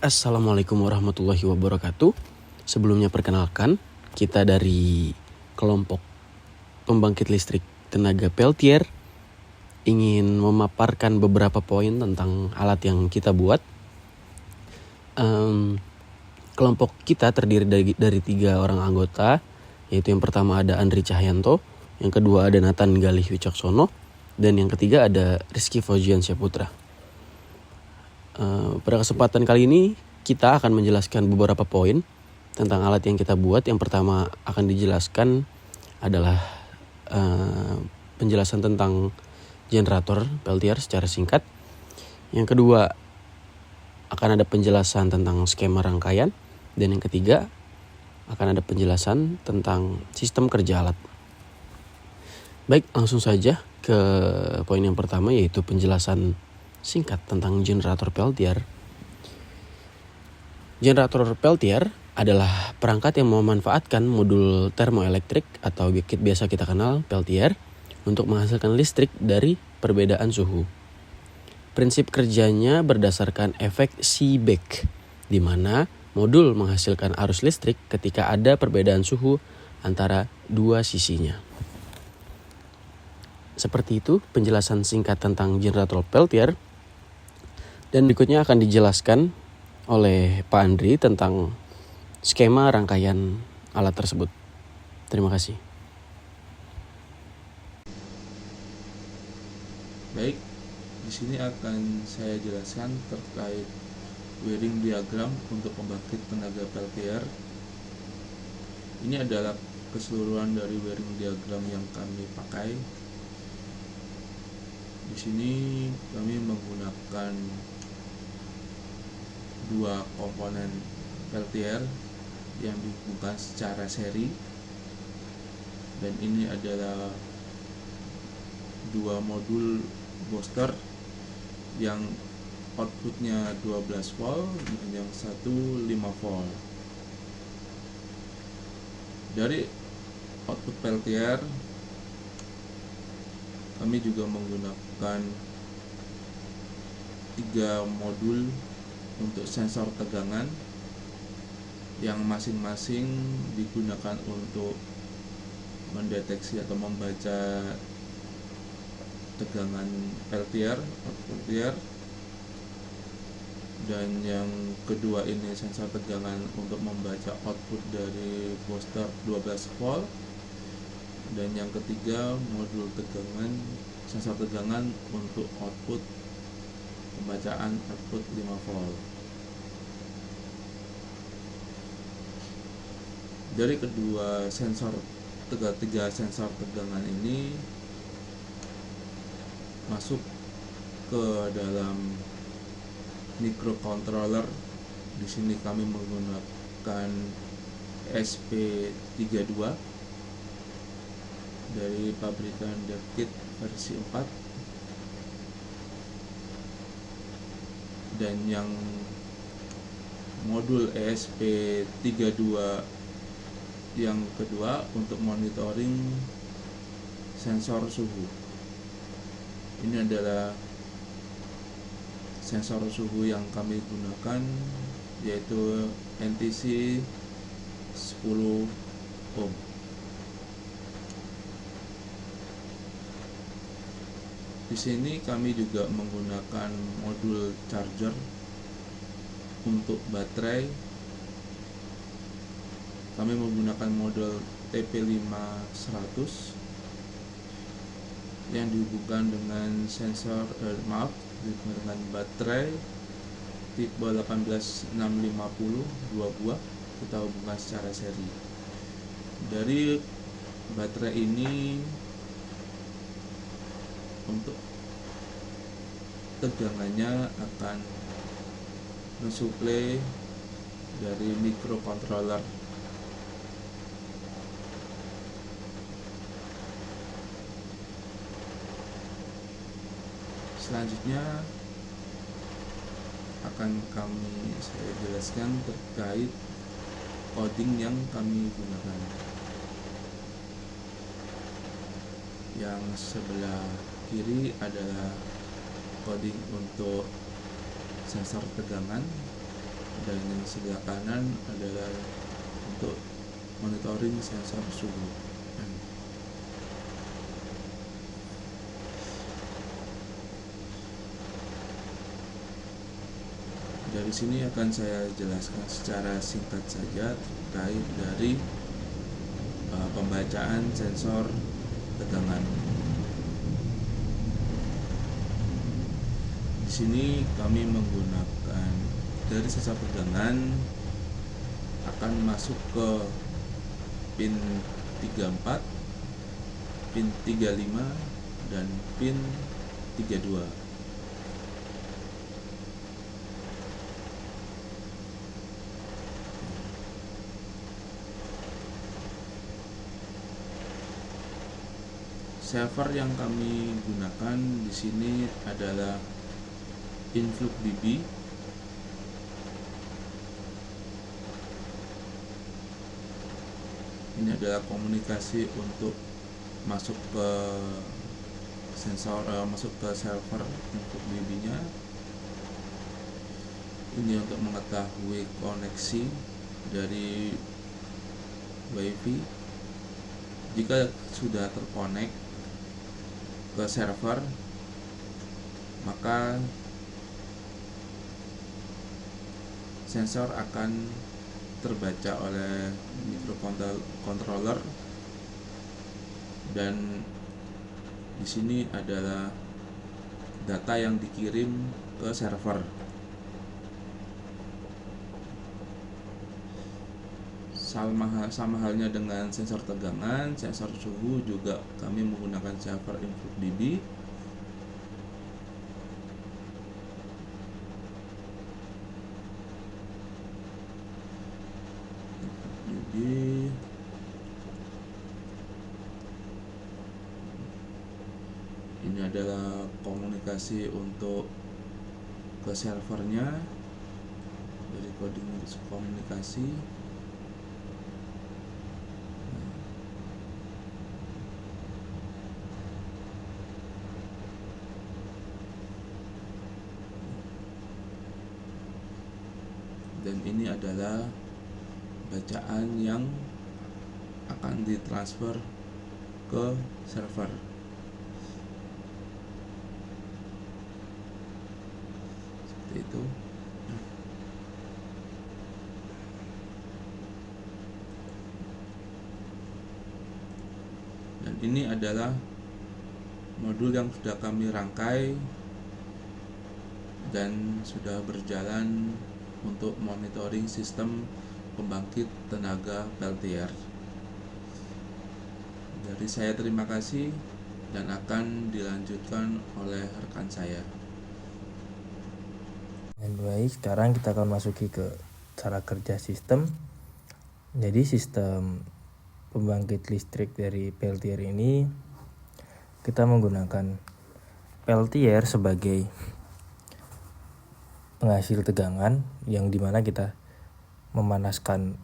Assalamualaikum warahmatullahi wabarakatuh. Sebelumnya perkenalkan, kita dari kelompok pembangkit listrik tenaga Peltier ingin memaparkan beberapa poin tentang alat yang kita buat. Kelompok kita terdiri dari 3 orang anggota, yaitu yang pertama ada Andri Cahyanto, yang kedua ada Nathan Galih Wicaksono, dan yang ketiga ada Rizky Fauzian Syaputra. Pada kesempatan kali ini kita akan menjelaskan beberapa poin tentang alat yang kita buat. Yang pertama akan dijelaskan adalah penjelasan tentang generator Peltier secara singkat. Yang kedua akan ada penjelasan tentang skema rangkaian, dan yang ketiga akan ada penjelasan tentang sistem kerja alat. Baik, langsung saja ke poin yang pertama, yaitu penjelasan singkat tentang generator Peltier. Generator Peltier adalah perangkat yang memanfaatkan modul termoelektrik atau biasa kita kenal Peltier untuk menghasilkan listrik dari perbedaan suhu. Prinsip kerjanya berdasarkan efek Seebeck, di mana modul menghasilkan arus listrik ketika ada perbedaan suhu antara dua sisinya. Seperti itu penjelasan singkat tentang generator Peltier. Dan berikutnya akan dijelaskan oleh Pak Andri tentang skema rangkaian alat tersebut. Terima kasih. Baik, di sini akan saya jelaskan terkait wiring diagram untuk pembangkit tenaga Peltier. Ini adalah keseluruhan dari wiring diagram yang kami pakai. Di sini kami menggunakan 2 komponen Peltier yang dihubungkan secara seri, dan ini adalah 2 modul booster yang outputnya 12 volt dan yang satu 5 volt. Dari output Peltier kami juga menggunakan 3 modul untuk sensor tegangan yang masing-masing digunakan untuk mendeteksi atau membaca tegangan Peltier, dan yang kedua ini sensor tegangan untuk membaca output dari booster 12 volt, dan yang ketiga modul tegangan, sensor tegangan untuk output pembacaan output 5 volt. Dari kedua tiga sensor tegangan ini masuk ke dalam microcontroller. Di sini kami menggunakan SP32 dari pabrikan DevKit versi 4, dan yang modul ESP32 yang kedua untuk monitoring sensor suhu. Ini adalah sensor suhu yang kami gunakan, yaitu NTC 10 ohm. Di sini kami juga menggunakan modul charger untuk baterai. Kami menggunakan modul TP5100 yang dihubungkan dengan dengan baterai tipe 18650 2 buah, kita hubungkan secara seri. Dari baterai ini untuk tegangannya akan mensuplai dari microcontroller. Selanjutnya akan saya jelaskan terkait coding yang kami gunakan. Yang sebelah kiri adalah coding untuk sensor tegangan, dan yang sebelah kanan adalah untuk monitoring sensor suhu. Dari sini akan saya jelaskan secara singkat saja terkait dari pembacaan sensor tegangan. Di sini kami menggunakan dari sensor tegangan akan masuk ke pin 34, pin 35, dan pin 32. Server yang kami gunakan di sini adalah InfluxDB. Ini adalah komunikasi untuk masuk ke masuk ke server InfluxDB-nya. Ini untuk mengetahui koneksi dari WiFi. Jika sudah terkonek ke server, maka sensor akan terbaca oleh microcontroller, dan di sini adalah data yang dikirim ke server. Sama halnya dengan sensor tegangan, sensor suhu juga kami menggunakan server InfluxDB. Ini adalah komunikasi untuk ke servernya dari coding komunikasi. Dan ini adalah bacaan yang akan ditransfer ke server. Seperti itu. Dan ini adalah modul yang sudah kami rangkai dan sudah berjalan untuk monitoring sistem pembangkit tenaga peltier. Dari saya terima kasih dan akan dilanjutkan oleh rekan saya. Dan baik, sekarang kita akan masuki ke cara kerja sistem. Jadi sistem pembangkit listrik dari peltier ini kita menggunakan peltier sebagai penghasil tegangan, yang dimana kita memanaskan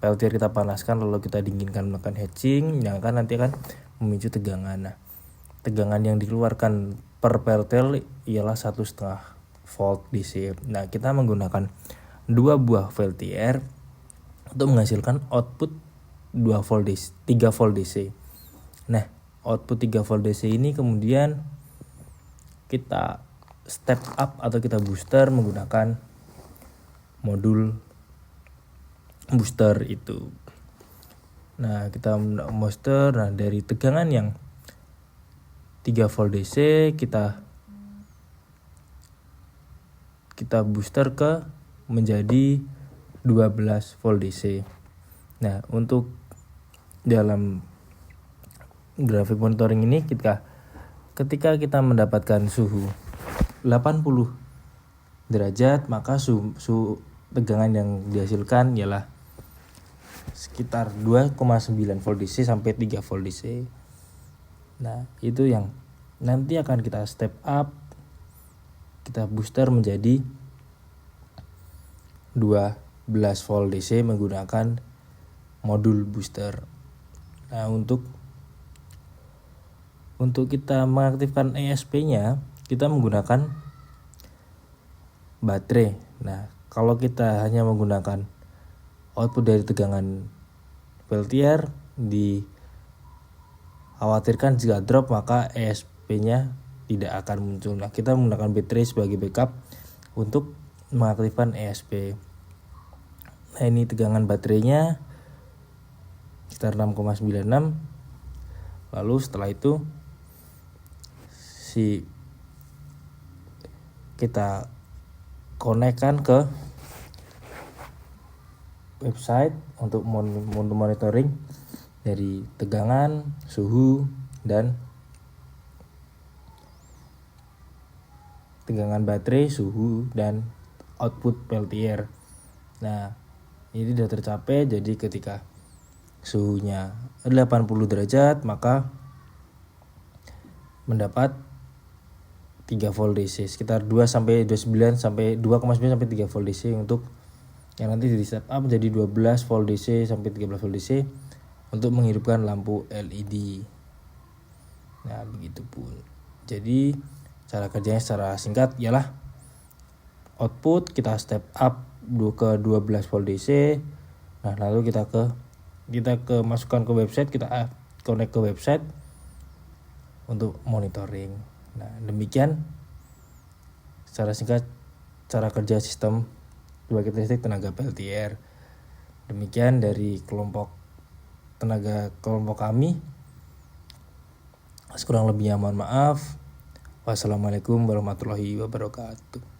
peltier kita panaskan lalu kita dinginkan melakukan heatsing, yang nanti akan memicu tegangan. Nah, tegangan yang dikeluarkan per peltier ialah 1,5 volt DC. Nah, kita menggunakan 2 buah peltier untuk menghasilkan output 3 volt DC. Nah, output 3 volt DC ini kemudian kita step up atau kita booster menggunakan modul booster itu. Nah, kita booster, nah dari tegangan yang 3 volt DC kita booster ke menjadi 12 volt DC. Nah, untuk dalam grafik monitoring ini ketika kita mendapatkan suhu 80 derajat, maka suhu tegangan yang dihasilkan ialah sekitar 2,9 volt DC sampai 3 volt DC. Nah, itu yang nanti akan kita step up, kita booster menjadi 12 volt DC menggunakan modul booster. Nah, untuk kita mengaktifkan ESP-nya, kita menggunakan baterai. Nah, Kalau kita hanya menggunakan output dari tegangan peltier, dikhawatirkan jika drop maka ESP-nya tidak akan muncul. Nah, kita menggunakan baterai sebagai backup untuk mengaktifkan ESP. Nah, ini tegangan baterainya sekitar 6,96. Lalu setelah itu kita konekkan ke website untuk monitoring dari tegangan, suhu, dan tegangan baterai, suhu, dan output peltier. Nah, ini sudah tercapai. Jadi ketika suhunya 80 derajat maka mendapat 3 volt DC, sekitar 2 sampai 29 sampai 2,9 sampai 3 volt DC untuk yang nanti di step up menjadi 12 volt DC sampai 13 volt DC untuk menghidupkan lampu LED. Nah, begitupun. Jadi cara kerjanya secara singkat ialah output kita step up ke 12 volt DC. Nah, lalu kita masukkan ke website, kita connect ke website untuk monitoring. Nah, demikian secara singkat cara kerja sistem pembangkit listrik tenaga peltier. Demikian dari kelompok kami. Kurang lebihnya mohon maaf. Wassalamualaikum warahmatullahi wabarakatuh.